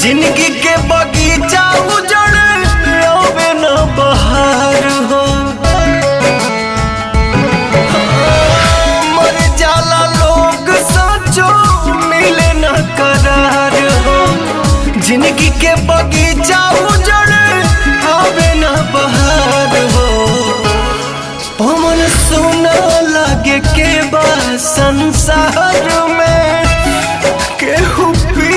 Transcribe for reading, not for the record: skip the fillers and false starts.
जिंदगी के बगीचा उजड़ आवे न बहार हो। मर जाला लोग सोचो मिले न करार हो। जिंदगी के बगीचा उजड़ आवे न बहार हो। पवन सुना लागे के बा संसार